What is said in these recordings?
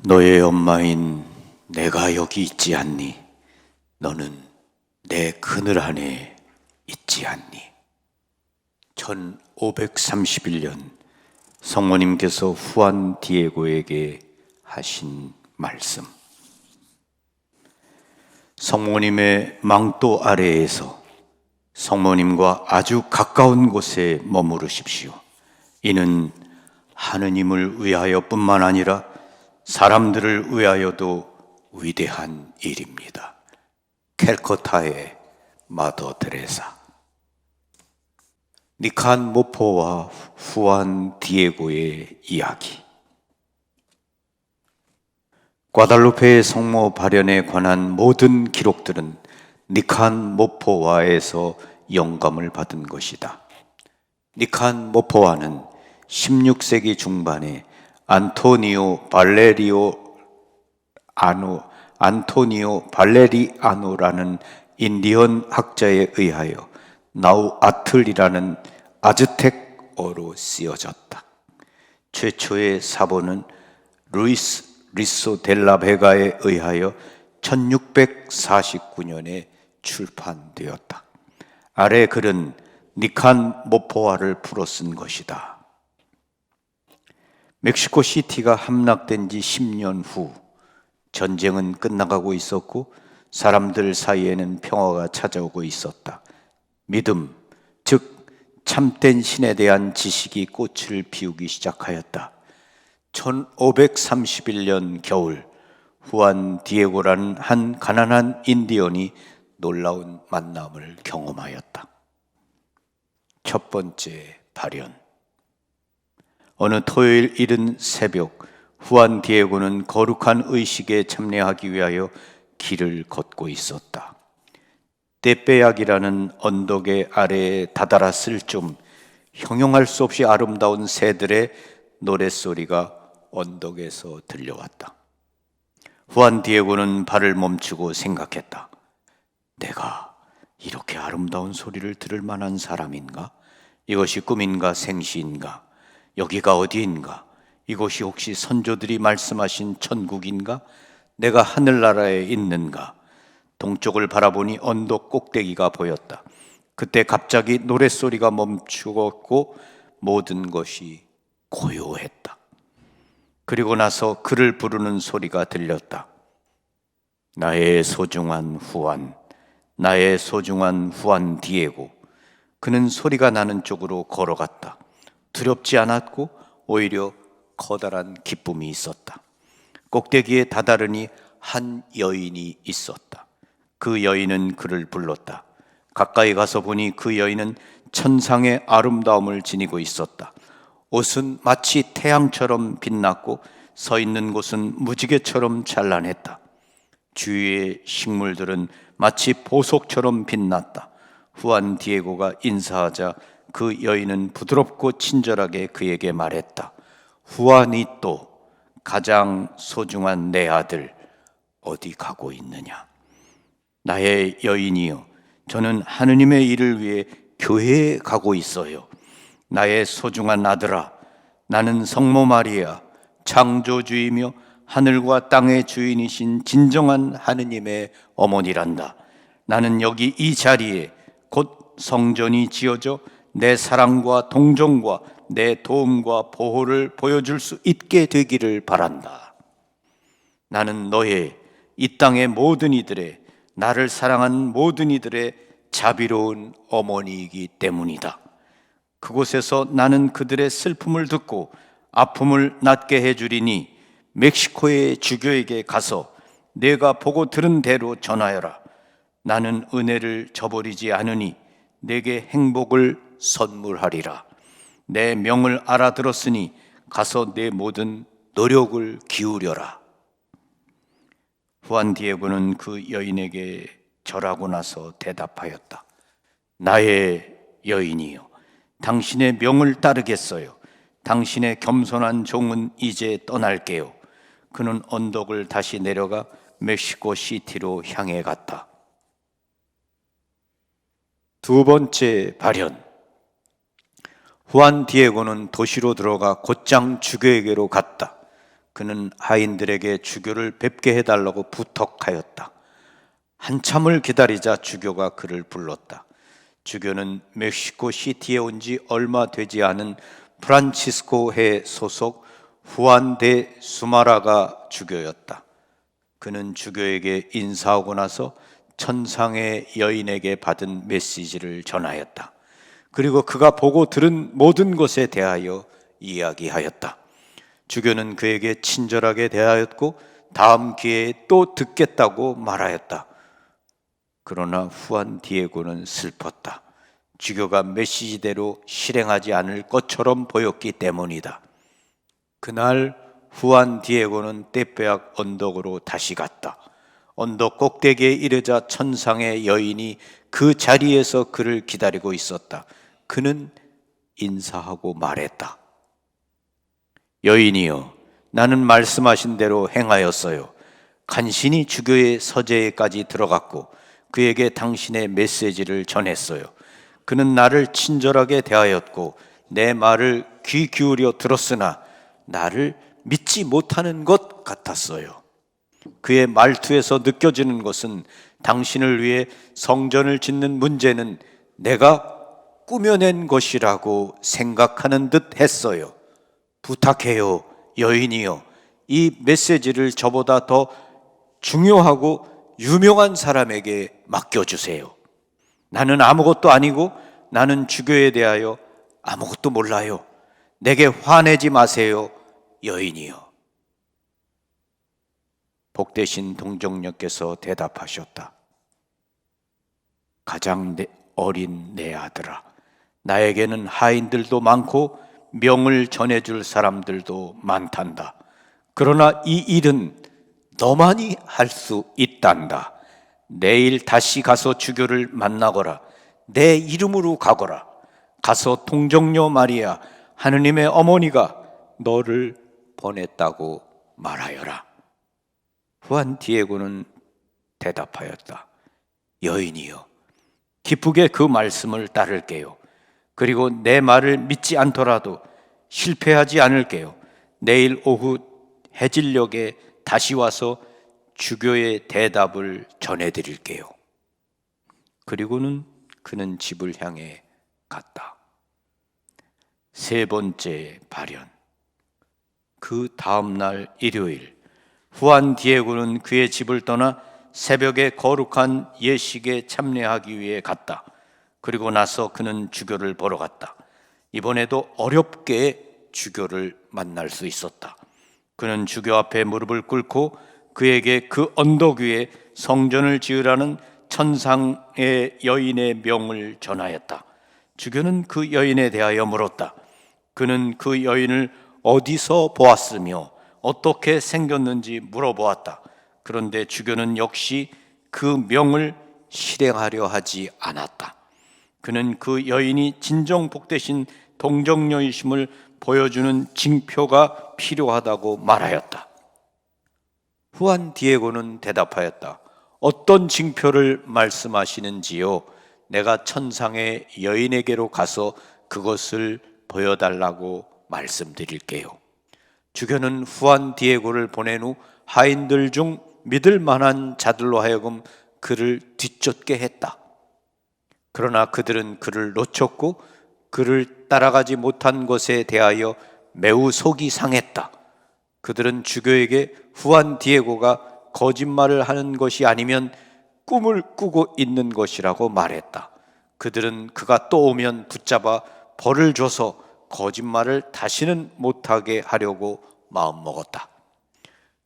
너의 엄마인 내가 여기 있지 않니? 너는 내 그늘 안에 있지 않니? 1531년 성모님께서 후안 디에고에게 하신 말씀. 성모님의 망토 아래에서 성모님과 아주 가까운 곳에 머무르십시오. 이는 하느님을 위하여 뿐만 아니라 사람들을 위하여도 위대한 일입니다. 캘커타의 마더 테레사. 니칸 모포와 후안 디에고의 이야기. 과달루페의 성모 발현에 관한 모든 기록들은 니칸 모포와에서 영감을 받은 것이다. 니칸 모포와는 16세기 중반에 안토니오 발레리아노라는 인디언 학자에 의하여 나우아틀이라는 아즈텍어로 쓰여졌다. 최초의 사본은 루이스 리소 델라 베가에 의하여 1649년에 출판되었다. 아래 글은 니칸 모포와를 풀어 쓴 것이다. 멕시코 시티가 함락된 지 10년 후 전쟁은 끝나가고 있었고 사람들 사이에는 평화가 찾아오고 있었다. 믿음, 즉 참된 신에 대한 지식이 꽃을 피우기 시작하였다. 1531년 겨울 후안 디에고라는 한 가난한 인디언이 놀라운 만남을 경험하였다. 첫 번째 발현. 어느 토요일 이른 새벽 후안 디에고는 거룩한 의식에 참여하기 위하여 길을 걷고 있었다. 떼빼약이라는 언덕의 아래에 다다랐을 좀 형용할 수 없이 아름다운 새들의 노랫소리가 언덕에서 들려왔다. 후안 디에고는 발을 멈추고 생각했다. 내가 이렇게 아름다운 소리를 들을 만한 사람인가? 이것이 꿈인가 생시인가? 여기가 어디인가? 이곳이 혹시 선조들이 말씀하신 천국인가? 내가 하늘나라에 있는가? 동쪽을 바라보니 언덕 꼭대기가 보였다. 그때 갑자기 노랫소리가 멈추었고 모든 것이 고요했다. 그리고 나서 그를 부르는 소리가 들렸다. 나의 소중한 후안, 나의 소중한 후안 디에고. 그는 소리가 나는 쪽으로 걸어갔다. 두렵지 않았고 오히려 커다란 기쁨이 있었다. 꼭대기에 다다르니 한 여인이 있었다. 그 여인은 그를 불렀다. 가까이 가서 보니 그 여인은 천상의 아름다움을 지니고 있었다. 옷은 마치 태양처럼 빛났고 서 있는 곳은 무지개처럼 찬란했다. 주위의 식물들은 마치 보석처럼 빛났다. 후안 디에고가 인사하자 그 여인은 부드럽고 친절하게 그에게 말했다. 후아니또, 가장 소중한 내 아들, 어디 가고 있느냐? 나의 여인이여, 저는 하느님의 일을 위해 교회에 가고 있어요. 나의 소중한 아들아, 나는 성모 마리아, 창조주이며 하늘과 땅의 주인이신 진정한 하느님의 어머니란다. 나는 여기 이 자리에 곧 성전이 지어져 내 사랑과 동정과 내 도움과 보호를 보여줄 수 있게 되기를 바란다. 나는 너의 이 땅의 모든 이들의, 나를 사랑하는 모든 이들의 자비로운 어머니이기 때문이다. 그곳에서 나는 그들의 슬픔을 듣고 아픔을 낫게 해주리니 멕시코의 주교에게 가서 내가 보고 들은 대로 전하여라. 나는 은혜를 저버리지 않으니 내게 행복을 선물하리라. 내 명을 알아들었으니 가서 내 모든 노력을 기울여라. 후안 디에고는 그 여인에게 절하고 나서 대답하였다. 나의 여인이여, 당신의 명을 따르겠어요. 당신의 겸손한 종은 이제 떠날게요. 그는 언덕을 다시 내려가 멕시코 시티로 향해 갔다. 두 번째 발현. 후안 디에고는 도시로 들어가 곧장 주교에게로 갔다. 그는 하인들에게 주교를 뵙게 해달라고 부탁하였다. 한참을 기다리자 주교가 그를 불렀다. 주교는 멕시코 시티에 온 지 얼마 되지 않은 프란치스코회 소속 후안 데 수마라가 주교였다. 그는 주교에게 인사하고 나서 천상의 여인에게 받은 메시지를 전하였다. 그리고 그가 보고 들은 모든 것에 대하여 이야기하였다. 주교는 그에게 친절하게 대하였고 다음 기회에 또 듣겠다고 말하였다. 그러나 후안 디에고는 슬펐다. 주교가 메시지대로 실행하지 않을 것처럼 보였기 때문이다. 그날 후안 디에고는 떼빼악 언덕으로 다시 갔다. 언덕 꼭대기에 이르자 천상의 여인이 그 자리에서 그를 기다리고 있었다. 그는 인사하고 말했다. 여인이여, 나는 말씀하신 대로 행하였어요. 간신히 주교의 서재에까지 들어갔고 그에게 당신의 메시지를 전했어요. 그는 나를 친절하게 대하였고 내 말을 귀 기울여 들었으나 나를 믿지 못하는 것 같았어요. 그의 말투에서 느껴지는 것은 당신을 위해 성전을 짓는 문제는 내가 꾸며낸 것이라고 생각하는 듯 했어요. 부탁해요, 여인이요. 이 메시지를 저보다 더 중요하고 유명한 사람에게 맡겨주세요. 나는 아무것도 아니고 나는 주교에 대하여 아무것도 몰라요. 내게 화내지 마세요, 여인이요. 복되신 동정녀께서 대답하셨다. 가장 어린 내 아들아, 나에게는 하인들도 많고 명을 전해줄 사람들도 많단다. 그러나 이 일은 너만이 할 수 있단다. 내일 다시 가서 주교를 만나거라. 내 이름으로 가거라. 가서 동정녀 마리아, 하느님의 어머니가 너를 보냈다고 말하여라. 후안 디에고는 대답하였다. 여인이여, 기쁘게 그 말씀을 따를게요. 그리고 내 말을 믿지 않더라도 실패하지 않을게요. 내일 오후 해질녘에 다시 와서 주교의 대답을 전해드릴게요. 그리고는 그는 집을 향해 갔다. 세 번째 발현. 그 다음날 일요일, 후안 디에고는 그의 집을 떠나 새벽에 거룩한 예식에 참여하기 위해 갔다. 그리고 나서 그는 주교를 보러 갔다. 이번에도 어렵게 주교를 만날 수 있었다. 그는 주교 앞에 무릎을 꿇고 그에게 그 언덕 위에 성전을 지으라는 천상의 여인의 명을 전하였다. 주교는 그 여인에 대하여 물었다. 그는 그 여인을 어디서 보았으며 어떻게 생겼는지 물어보았다. 그런데 주교는 역시 그 명을 실행하려 하지 않았다. 그는 그 여인이 진정 복되신 동정녀이심을 보여주는 징표가 필요하다고 말하였다. 후안 디에고는 대답하였다. 어떤 징표를 말씀하시는지요? 내가 천상의 여인에게로 가서 그것을 보여달라고 말씀드릴게요. 주교는 후안 디에고를 보낸 후 하인들 중 믿을 만한 자들로 하여금 그를 뒤쫓게 했다. 그러나 그들은 그를 놓쳤고 그를 따라가지 못한 것에 대하여 매우 속이 상했다. 그들은 주교에게 후안 디에고가 거짓말을 하는 것이 아니면 꿈을 꾸고 있는 것이라고 말했다. 그들은 그가 또 오면 붙잡아 벌을 줘서 거짓말을 다시는 못하게 하려고 마음먹었다.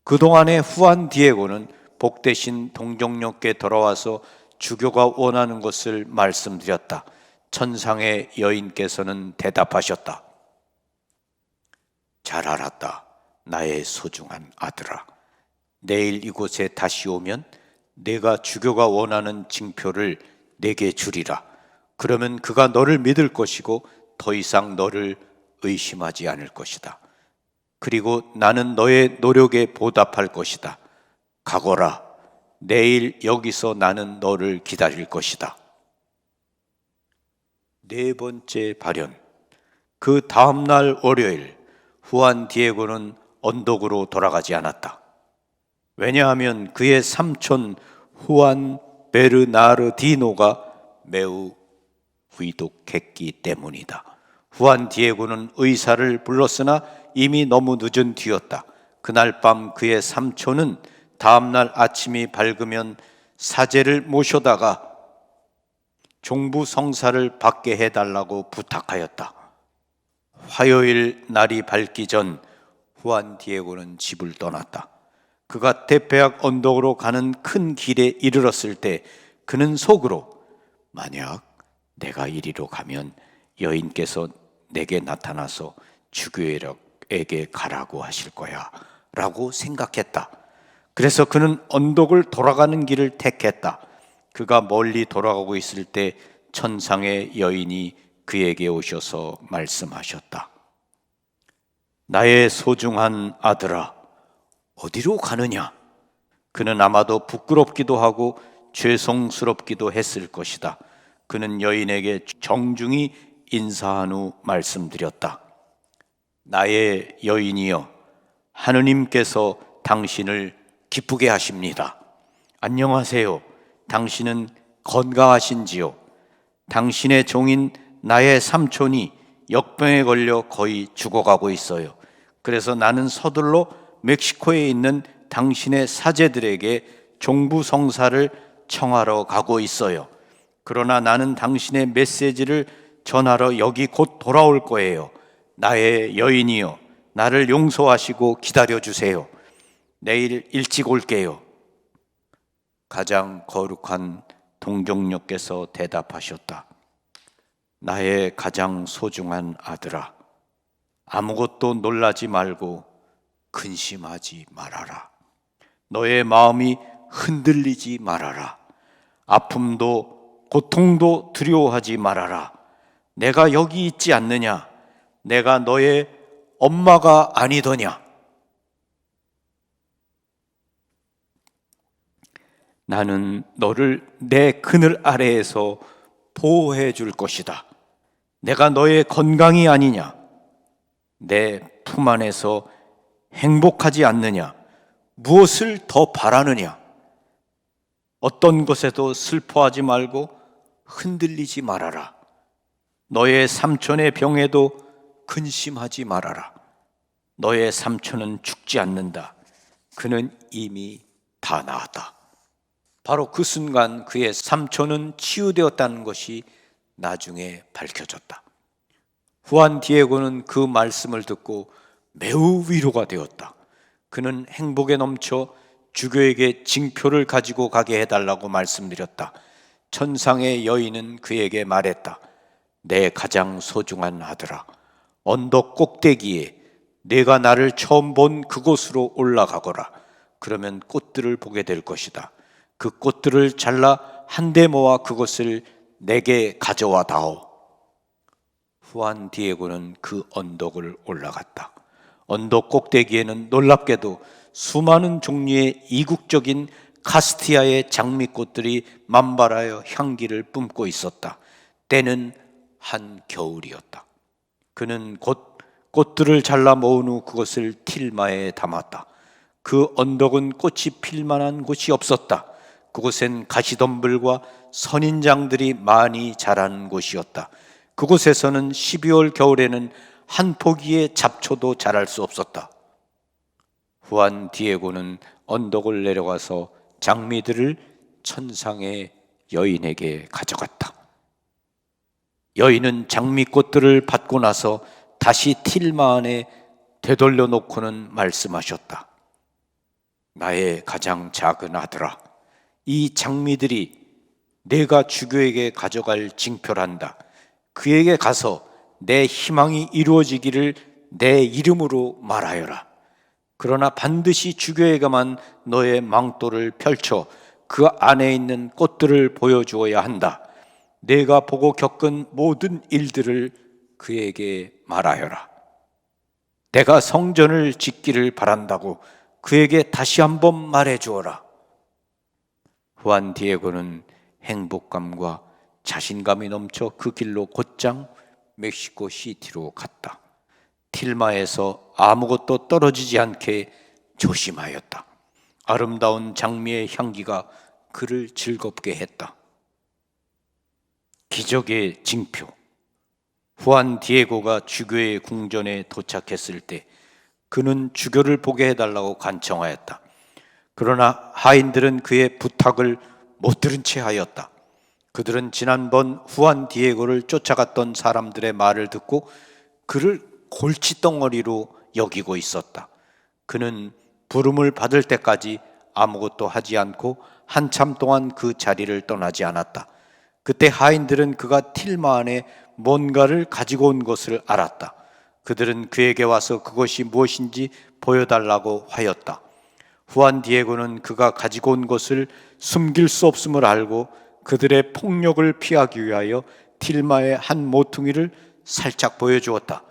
그동안에 후안 디에고는 복되신 동정녀께 돌아와서 주교가 원하는 것을 말씀드렸다. 천상의 여인께서는 대답하셨다. 잘 알았다, 나의 소중한 아들아. 내일 이곳에 다시 오면 내가 주교가 원하는 징표를 내게 주리라. 그러면 그가 너를 믿을 것이고 더 이상 너를 의심하지 않을 것이다. 그리고 나는 너의 노력에 보답할 것이다. 가거라. 내일 여기서 나는 너를 기다릴 것이다. 네 번째 발현. 그 다음날 월요일, 후안 디에고는 언덕으로 돌아가지 않았다. 왜냐하면 그의 삼촌 후안 베르나르디노가 매우 위독했기 때문이다. 후안 디에고는 의사를 불렀으나 이미 너무 늦은 뒤였다. 그날 밤 그의 삼촌은 다음날 아침이 밝으면 사제를 모셔다가 종부 성사를 받게 해달라고 부탁하였다. 화요일 날이 밝기 전 후안 디에고는 집을 떠났다. 그가 대페악 언덕으로 가는 큰 길에 이르렀을 때 그는 속으로 만약 내가 이리로 가면 여인께서 내게 나타나서 주교에게 가라고 하실 거야 라고 생각했다. 그래서 그는 언덕을 돌아가는 길을 택했다. 그가 멀리 돌아가고 있을 때 천상의 여인이 그에게 오셔서 말씀하셨다. 나의 소중한 아들아, 어디로 가느냐? 그는 아마도 부끄럽기도 하고 죄송스럽기도 했을 것이다. 그는 여인에게 정중히 인사한 후 말씀드렸다. 나의 여인이여, 하느님께서 당신을 기쁘게 하십니다. 안녕하세요. 당신은 건강하신지요? 당신의 종인 나의 삼촌이 역병에 걸려 거의 죽어가고 있어요. 그래서 나는 서둘러 멕시코에 있는 당신의 사제들에게 종부 성사를 청하러 가고 있어요. 그러나 나는 당신의 메시지를 전하러 여기 곧 돌아올 거예요. 나의 여인이여, 나를 용서하시고 기다려주세요. 내일 일찍 올게요. 가장 거룩한 동정녀께서 대답하셨다. 나의 가장 소중한 아들아, 아무것도 놀라지 말고 근심하지 말아라. 너의 마음이 흔들리지 말아라. 아픔도 고통도 두려워하지 말아라. 내가 여기 있지 않느냐? 내가 너의 엄마가 아니더냐? 나는 너를 내 그늘 아래에서 보호해 줄 것이다. 내가 너의 건강이 아니냐? 내 품 안에서 행복하지 않느냐? 무엇을 더 바라느냐? 어떤 것에도 슬퍼하지 말고 흔들리지 말아라. 너의 삼촌의 병에도 근심하지 말아라. 너의 삼촌은 죽지 않는다. 그는 이미 다 나았다. 바로 그 순간 그의 삼촌은 치유되었다는 것이 나중에 밝혀졌다. 후안 디에고는 그 말씀을 듣고 매우 위로가 되었다. 그는 행복에 넘쳐 주교에게 징표를 가지고 가게 해달라고 말씀드렸다. 천상의 여인은 그에게 말했다. 내 가장 소중한 아들아, 언덕 꼭대기에 내가 나를 처음 본 그곳으로 올라가거라. 그러면 꽃들을 보게 될 것이다. 그 꽃들을 잘라 한데 모아 그것을 내게 가져와 다오. 후안 디에고는 그 언덕을 올라갔다. 언덕 꼭대기에는 놀랍게도 수많은 종류의 이국적인 카스티아의 장미꽃들이 만발하여 향기를 뿜고 있었다. 때는 한겨울이었다. 그는 곧 꽃들을 잘라 모은 후 그것을 tilma에 담았다. 그 언덕은 꽃이 필 만한 곳이 없었다. 그곳엔 가시덤불과 선인장들이 많이 자라는 곳이었다. 그곳에서는 12월 겨울에는 한 포기의 잡초도 자랄 수 없었다. 후안 디에고는 언덕을 내려가서 장미들을 천상의 여인에게 가져갔다. 여인은 장미꽃들을 받고 나서 다시 tilma 안에 되돌려 놓고는 말씀하셨다. 나의 가장 작은 아들아, 이 장미들이 내가 주교에게 가져갈 징표란다. 그에게 가서 내 희망이 이루어지기를 내 이름으로 말하여라. 그러나 반드시 주교에게만 너의 망토를 펼쳐 그 안에 있는 꽃들을 보여주어야 한다. 내가 보고 겪은 모든 일들을 그에게 말하여라. 내가 성전을 짓기를 바란다고 그에게 다시 한번 말해주어라. 후안 디에고는 행복감과 자신감이 넘쳐 그 길로 곧장 멕시코 시티로 갔다. 틸마에서 아무것도 떨어지지 않게 조심하였다. 아름다운 장미의 향기가 그를 즐겁게 했다. 기적의 징표. 후안 디에고가 주교의 궁전에 도착했을 때 그는 주교를 보게 해달라고 간청하였다. 그러나 하인들은 그의 부탁을 못 들은 채 하였다. 그들은 지난번 후안 디에고를 쫓아갔던 사람들의 말을 듣고 그를 골칫덩어리로 여기고 있었다. 그는 부름을 받을 때까지 아무것도 하지 않고 한참 동안 그 자리를 떠나지 않았다. 그때 하인들은 그가 틸마 안에 뭔가를 가지고 온 것을 알았다. 그들은 그에게 와서 그것이 무엇인지 보여달라고 하였다. 후안 디에고는 그가 가지고 온 것을 숨길 수 없음을 알고 그들의 폭력을 피하기 위하여 틸마의 한 모퉁이를 살짝 보여주었다.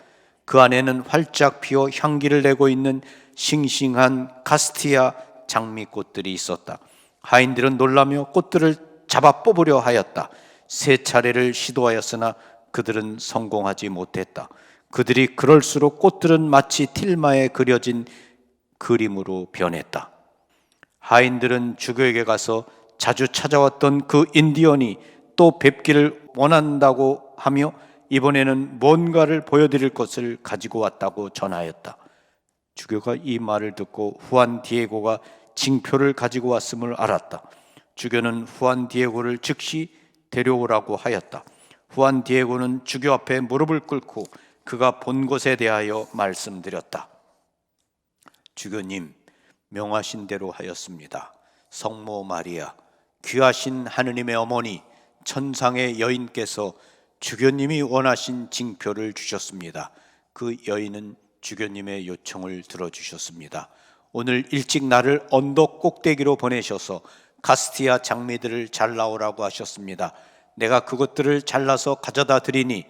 그 안에는 활짝 피어 향기를 내고 있는 싱싱한 카스티아 장미꽃들이 있었다. 하인들은 놀라며 꽃들을 잡아 뽑으려 하였다. 3차례를 시도하였으나 그들은 성공하지 못했다. 그들이 그럴수록 꽃들은 마치 틸마에 그려진 그림으로 변했다. 하인들은 주교에게 가서 자주 찾아왔던 그 인디언이 또 뵙기를 원한다고 하며 이번에는 뭔가를 보여드릴 것을 가지고 왔다고 전하였다. 주교가 이 말을 듣고 후안 디에고가 징표를 가지고 왔음을 알았다. 주교는 후안 디에고를 즉시 데려오라고 하였다. 후안 디에고는 주교 앞에 무릎을 꿇고 그가 본 것에 대하여 말씀드렸다. 주교님, 명하신 대로 하였습니다. 성모 마리아, 귀하신 하느님의 어머니, 천상의 여인께서 주교님이 원하신 징표를 주셨습니다. 그 여인은 주교님의 요청을 들어주셨습니다. 오늘 일찍 나를 언덕 꼭대기로 보내셔서 카스티아 장미들을 잘라오라고 하셨습니다. 내가 그것들을 잘라서 가져다 드리니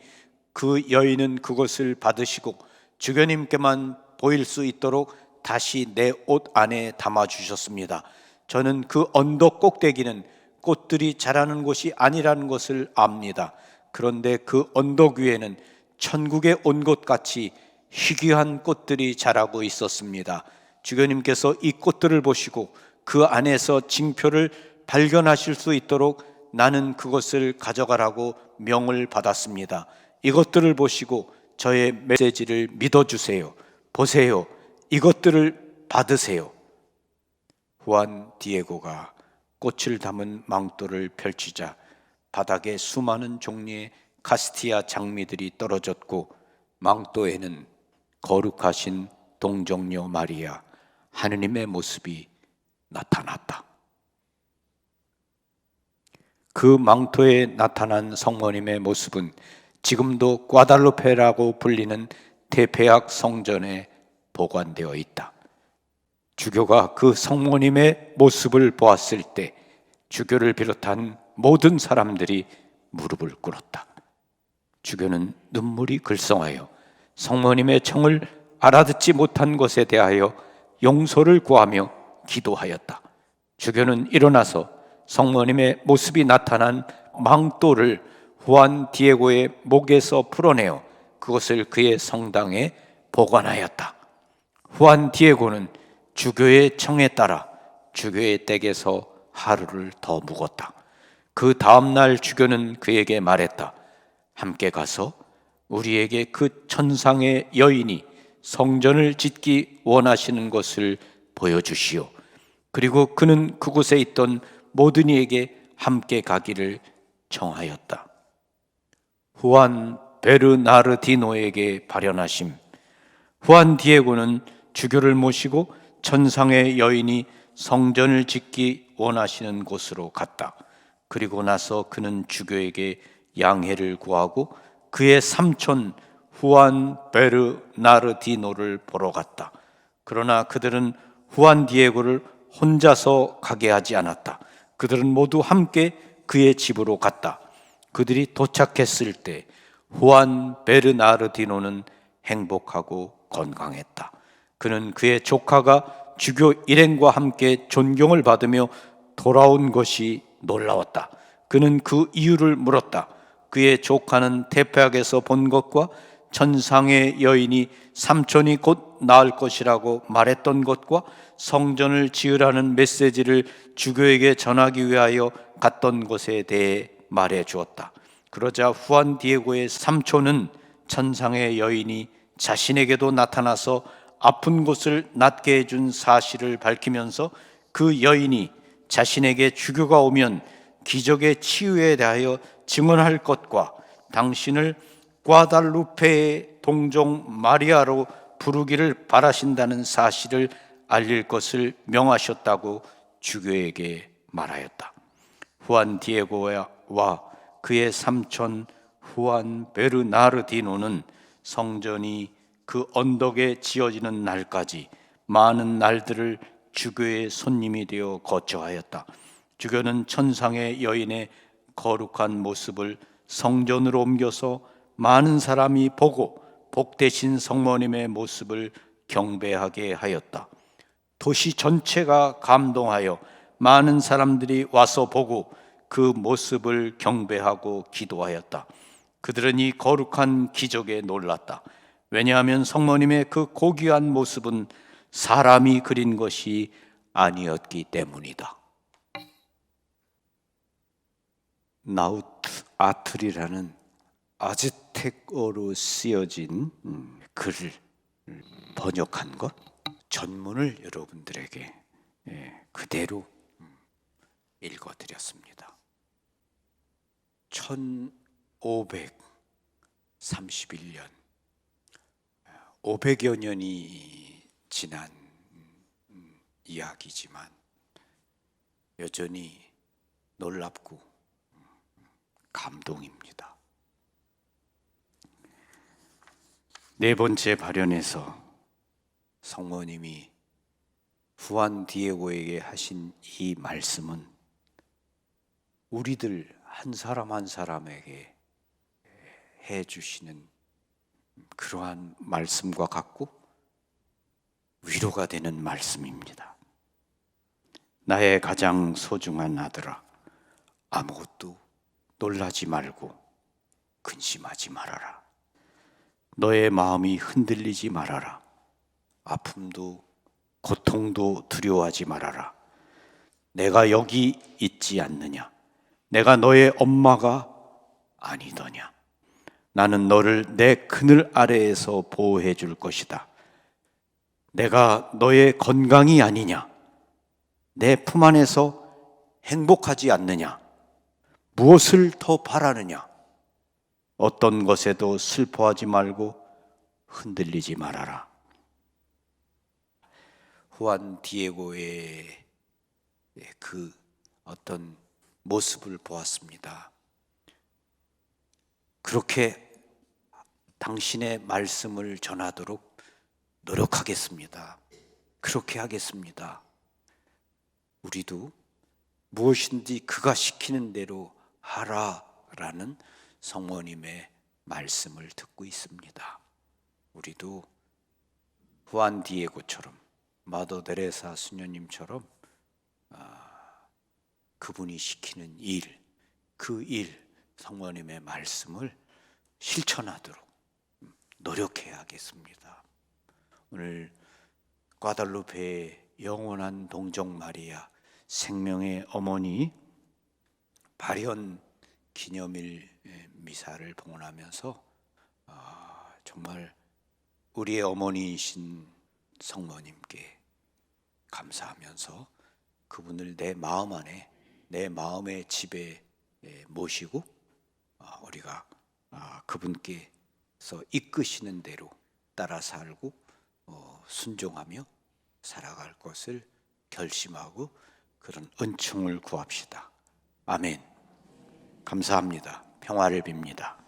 그 여인은 그것을 받으시고 주교님께만 보일 수 있도록 다시 내 옷 안에 담아주셨습니다. 저는 그 언덕 꼭대기는 꽃들이 자라는 곳이 아니라는 것을 압니다. 그런데 그 언덕 위에는 천국에 온 것 같이 희귀한 꽃들이 자라고 있었습니다. 주교님께서 이 꽃들을 보시고 그 안에서 징표를 발견하실 수 있도록 나는 그것을 가져가라고 명을 받았습니다. 이것들을 보시고 저의 메시지를 믿어주세요. 보세요. 이것들을 받으세요. 후안 디에고가 꽃을 담은 망토를 펼치자 바닥에 수많은 종류의 카스티아 장미들이 떨어졌고 망토에는 거룩하신 동정녀 마리아 하느님의 모습이 나타났다. 그 망토에 나타난 성모님의 모습은 지금도 과달루페라고 불리는 테페악 성전에 보관되어 있다. 주교가 그 성모님의 모습을 보았을 때 주교를 비롯한 모든 사람들이 무릎을 꿇었다. 주교는 눈물이 글썽하여 성모님의 청을 알아듣지 못한 것에 대하여 용서를 구하며 기도하였다. 주교는 일어나서 성모님의 모습이 나타난 망토를 후안 디에고의 목에서 풀어내어 그것을 그의 성당에 보관하였다. 후안 디에고는 주교의 청에 따라 주교의 댁에서 하루를 더 묵었다. 그 다음날 주교는 그에게 말했다. 함께 가서 우리에게 그 천상의 여인이 성전을 짓기 원하시는 것을 보여주시오. 그리고 그는 그곳에 있던 모든 이에게 함께 가기를 청하였다. 후안 베르나르디노에게 발현하심. 후안 디에고는 주교를 모시고 천상의 여인이 성전을 짓기 원하시는 곳으로 갔다. 그리고 나서 그는 주교에게 양해를 구하고 그의 삼촌 후안 베르나르디노를 보러 갔다. 그러나 그들은 후안 디에고를 혼자서 가게 하지 않았다. 그들은 모두 함께 그의 집으로 갔다. 그들이 도착했을 때 후안 베르나르디노는 행복하고 건강했다. 그는 그의 조카가 주교 일행과 함께 존경을 받으며 돌아온 것이 놀라웠다. 그는 그 이유를 물었다. 그의 조카는 테페악에서 본 것과 천상의 여인이 삼촌이 곧 나을 것이라고 말했던 것과 성전을 지으라는 메시지를 주교에게 전하기 위하여 갔던 것에 대해 말해 주었다. 그러자 후안 디에고의 삼촌은 천상의 여인이 자신에게도 나타나서 아픈 곳을 낫게 해준 사실을 밝히면서 그 여인이 자신에게 주교가 오면 기적의 치유에 대하여 증언할 것과 당신을 과달루페의 동정 마리아로 부르기를 바라신다는 사실을 알릴 것을 명하셨다고 주교에게 말하였다. 후안 디에고와 그의 삼촌 후안 베르나르디노는 성전이 그 언덕에 지어지는 날까지 많은 날들을 주교의 손님이 되어 거처하였다. 주교는 천상의 여인의 거룩한 모습을 성전으로 옮겨서 많은 사람이 보고 복되신 성모님의 모습을 경배하게 하였다. 도시 전체가 감동하여 많은 사람들이 와서 보고 그 모습을 경배하고 기도하였다. 그들은 이 거룩한 기적에 놀랐다. 왜냐하면 성모님의 그 고귀한 모습은 사람이 그린 것이 아니었기 때문이다. 나우트 아틀이라는 아즈텍어로 쓰여진 글을 번역한 것, 전문을 여러분들에게 그대로 읽어드렸습니다. 1531년 500여 년이 지난 이야기지만 여전히 놀랍고 감동입니다. 네 번째 발연에서 성모님이 후안 디에고에게 하신 이 말씀은 우리들 한 사람 한 사람에게 해주시는 그러한 말씀과 같고 위로가 되는 말씀입니다. 나의 가장 소중한 아들아, 아무것도 놀라지 말고 근심하지 말아라. 너의 마음이 흔들리지 말아라. 아픔도 고통도 두려워하지 말아라. 내가 여기 있지 않느냐? 내가 너의 엄마가 아니더냐? 나는 너를 내 그늘 아래에서 보호해 줄 것이다. 내가 너의 건강이 아니냐? 내 품 안에서 행복하지 않느냐? 무엇을 더 바라느냐? 어떤 것에도 슬퍼하지 말고 흔들리지 말아라. 후안 디에고의 그 어떤 모습을 보았습니다. 그렇게 당신의 말씀을 전하도록 노력하겠습니다. 그렇게 하겠습니다. 우리도 무엇인지 그가 시키는 대로 하라라는 성모님의 말씀을 듣고 있습니다. 우리도 후안 디에고처럼 마더 데레사 수녀님처럼 그분이 시키는 일, 그 일, 성모님의 말씀을 실천하도록 노력해야겠습니다. 오늘 과달루페의 영원한 동정 마리아 생명의 어머니 발현 기념일 미사를 봉헌하면서 정말 우리의 어머니이신 성모님께 감사하면서 그분을 내 마음 안에, 내 마음의 집에 모시고 우리가 그분께서 이끄시는 대로 따라 살고 순종하며 살아갈 것을 결심하고 그런 은총을 구합시다. 아멘. 감사합니다. 평화를 빕니다.